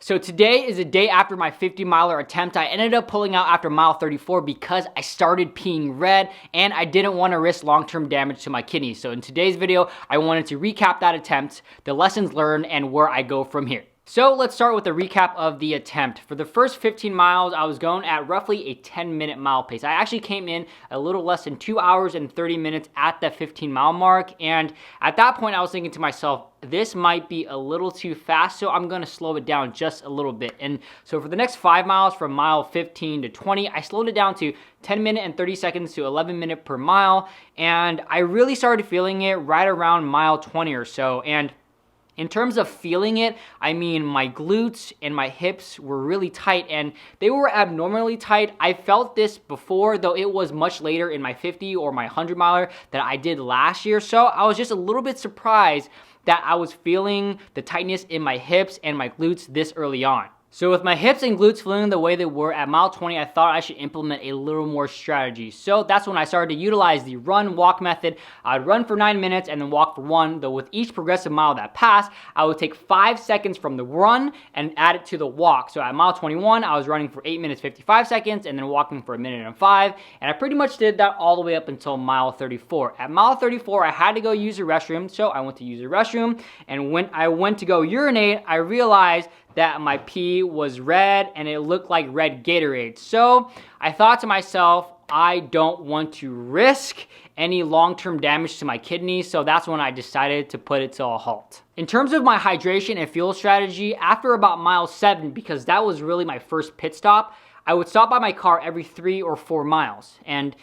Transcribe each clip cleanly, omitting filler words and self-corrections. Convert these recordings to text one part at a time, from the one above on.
So today is a day after my 50 miler attempt. I ended up pulling out after mile 34 because I started peeing red and I didn't want to risk long-term damage to my kidneys. So in today's video, I wanted to recap that attempt, the lessons learned, and where I go from here. So let's start with a recap of the attempt. For the first 15 miles, I was going at roughly a 10-minute mile pace. I actually came in a little less than 2 hours and 30 minutes at the 15-mile mark. And at that point, I was thinking to myself, this might be a little too fast, so I'm gonna slow it down just a little bit. And so for the next 5 miles, from mile 15 to 20, I slowed it down to 10 minute and 30 seconds to 11 minute per mile. And I really started feeling it right around mile 20 or so. And in terms of feeling it, I mean, my glutes and my hips were really tight and they were abnormally tight. I felt this before, though it was much later in my 50 or my 100 miler that I did last year. So I was just a little bit surprised that I was feeling the tightness in my hips and my glutes this early on. So with my hips and glutes feeling the way they were at mile 20, I thought I should implement a little more strategy. So that's when I started to utilize the run-walk method. I'd run for 9 minutes and then walk for 1, though with each progressive mile that passed, I would take 5 seconds from the run and add it to the walk. So at mile 21, I was running for 8 minutes 55 seconds and then walking for 1 minute and 5. And I pretty much did that all the way up until mile 34. At mile 34, I had to go use the restroom, so I went to use the restroom. And when I went to go urinate, I realized that my pee was red and it looked like red Gatorade. So I thought to myself, I don't want to risk any long-term damage to my kidneys, so that's when I decided to put it to a halt. In terms of my hydration and fuel strategy, after about mile 7, because that was really my first pit stop, I would stop by my car every 3 or 4 miles. And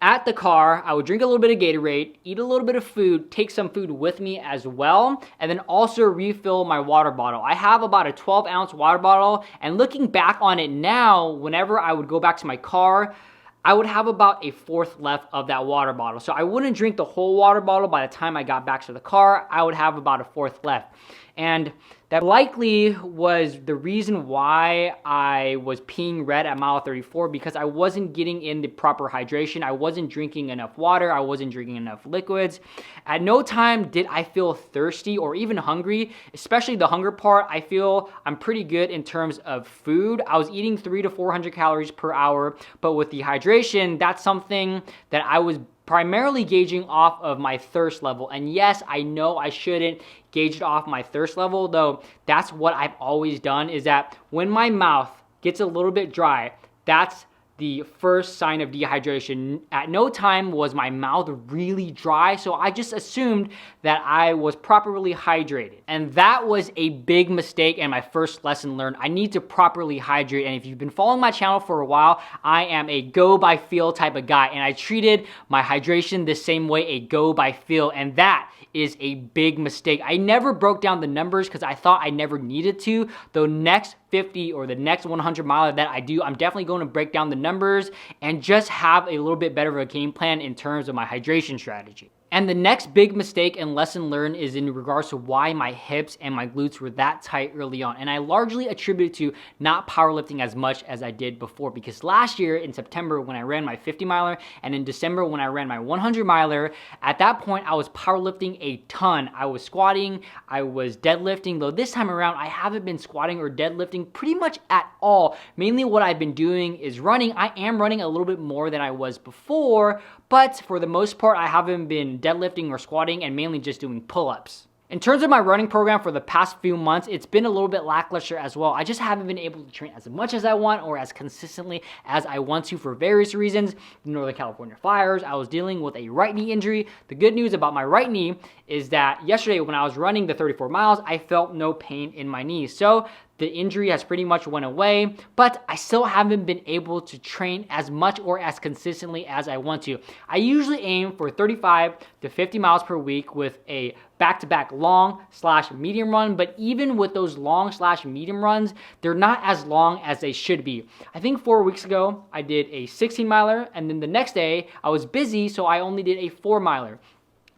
at the car, I would drink a little bit of Gatorade, eat a little bit of food, take some food with me as well, and then also refill my water bottle. I have about a 12-ounce water bottle, and looking back on it now, whenever I would go back to my car, I would have about a fourth left of that water bottle. So I wouldn't drink the whole water bottle by the time I got back to the car. I would have about a fourth left. And that likely was the reason why I was peeing red at mile 34, because I wasn't getting in the proper hydration. I wasn't drinking enough water. I wasn't drinking enough liquids. At no time did I feel thirsty or even hungry, especially the hunger part. I feel I'm pretty good in terms of food. I was eating 300 to 400 calories per hour, but with the hydration, that's something that I was primarily gauging off of my thirst level. And yes, I know I shouldn't gauge it off my thirst level, though that's what I've always done, is that when my mouth gets a little bit dry, that's the first sign of dehydration. At no time was my mouth really dry, so I just assumed that I was properly hydrated. And that was a big mistake and my first lesson learned. I need to properly hydrate, and if you've been following my channel for a while, I am a go by feel type of guy, and I treated my hydration the same way, a go by feel, and that is a big mistake. I never broke down the numbers because I thought I never needed to. The next 50 or the next 100 miler that I do, I'm definitely going to break down the numbers and just have a little bit better of a game plan in terms of my hydration strategy. And the next big mistake and lesson learned is in regards to why my hips and my glutes were that tight early on. And I largely attribute it to not powerlifting as much as I did before, because last year in September when I ran my 50 miler and in December when I ran my 100 miler, at that point I was powerlifting a ton. I was squatting, I was deadlifting, though this time around I haven't been squatting or deadlifting pretty much at all. Mainly what I've been doing is running. I am running a little bit more than I was before, but for the most part I haven't been deadlifting or squatting, and mainly just doing pull-ups. In terms of my running program for the past few months, it's been a little bit lackluster as well. I just haven't been able to train as much as I want or as consistently as I want to for various reasons. The Northern California fires, I was dealing with a right knee injury. The good news about my right knee is that yesterday when I was running the 34 miles, I felt no pain in my knee. So the injury has pretty much went away, but I still haven't been able to train as much or as consistently as I want to. I usually aim for 35 to 50 miles per week with a back-to-back long/medium run, but even with those long/medium runs, they're not as long as they should be. I think 4 weeks ago, I did a 16 miler, and then the next day, I was busy, so I only did a 4 miler.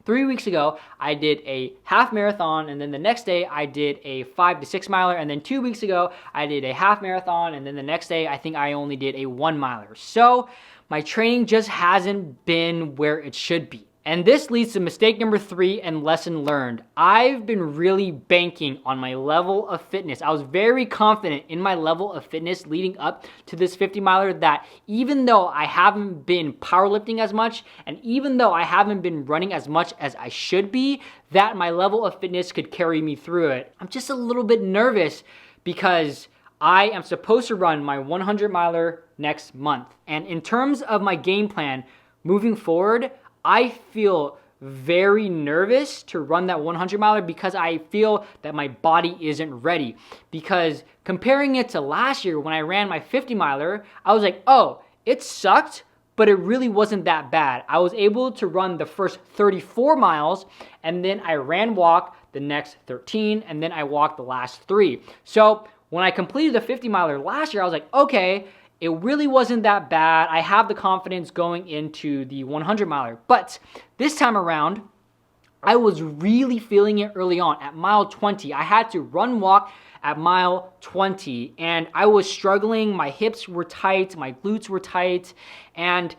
3 weeks ago, I did a half marathon, and then the next day I did a 5 to 6 miler, and then 2 weeks ago I did a half marathon, and then the next day I think I only did a 1 miler. So my training just hasn't been where it should be. And this leads to mistake number 3 and lesson learned. I've been really banking on my level of fitness. I was very confident in my level of fitness leading up to this 50 miler that even though I haven't been powerlifting as much and even though I haven't been running as much as I should be, that my level of fitness could carry me through it. I'm just a little bit nervous because I am supposed to run my 100 miler next month. And in terms of my game plan moving forward, I feel very nervous to run that 100 miler because I feel that my body isn't ready. Because comparing it to last year when I ran my 50 miler, I was like, oh, it sucked, but it really wasn't that bad. I was able to run the first 34 miles and then I ran walk the next 13 and then I walked the last 3. So when I completed the 50 miler last year, I was like, okay, it really wasn't that bad. I have the confidence going into the 100 miler. But this time around, I was really feeling it early on. At mile 20, I had to run walk at mile 20 and I was struggling. My hips were tight, my glutes were tight, and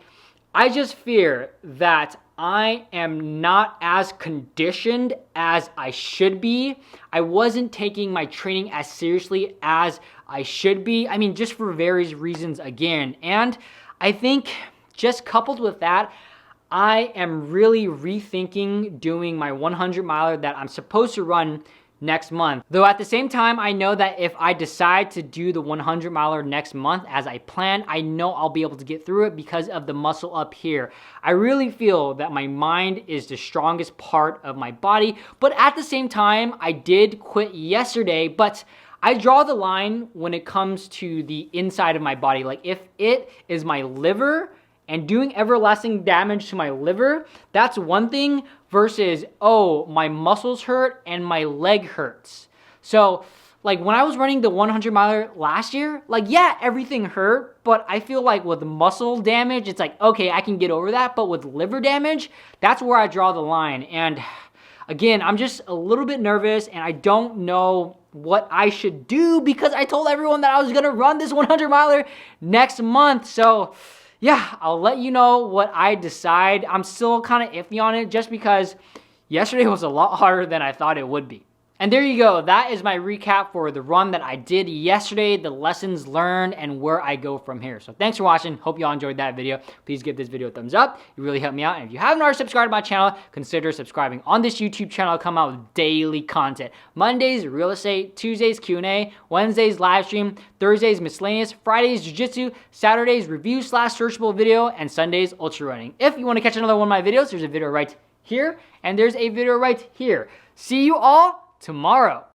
I just fear that I am not as conditioned as I should be. I wasn't taking my training as seriously as I should be. I mean, just for various reasons again. And I think just coupled with that, I am really rethinking doing my 100 miler that I'm supposed to run next month. Though at the same time, I know that if I decide to do the 100 miler next month as I plan, I know I'll be able to get through it because of the muscle up here. I really feel that my mind is the strongest part of my body, but at the same time, I did quit yesterday, but I draw the line when it comes to the inside of my body. Like if it is my liver and doing everlasting damage to my liver, that's one thing versus, oh, my muscles hurt and my leg hurts. So like when I was running the 100 miler last year, like yeah, everything hurt, but I feel like with muscle damage, it's like, okay, I can get over that. But with liver damage, that's where I draw the line. And again, I'm just a little bit nervous and I don't know what I should do because I told everyone that I was gonna run this 100 miler next month. So yeah, I'll let you know what I decide. I'm still kind of iffy on it just because yesterday was a lot harder than I thought it would be. And there you go. That is my recap for the run that I did yesterday, the lessons learned, and where I go from here. So thanks for watching. Hope y'all enjoyed that video. Please give this video a thumbs up. It really helped me out. And if you haven't already subscribed to my channel, consider subscribing on this YouTube channel. I come out with daily content. Mondays, real estate. Tuesdays, Q&A. Wednesdays, live stream. Thursdays, miscellaneous. Fridays, jiu-jitsu. Saturdays, review/searchable video. And Sundays, ultra running. If you want to catch another one of my videos, there's a video right here. And there's a video right here. See you all tomorrow.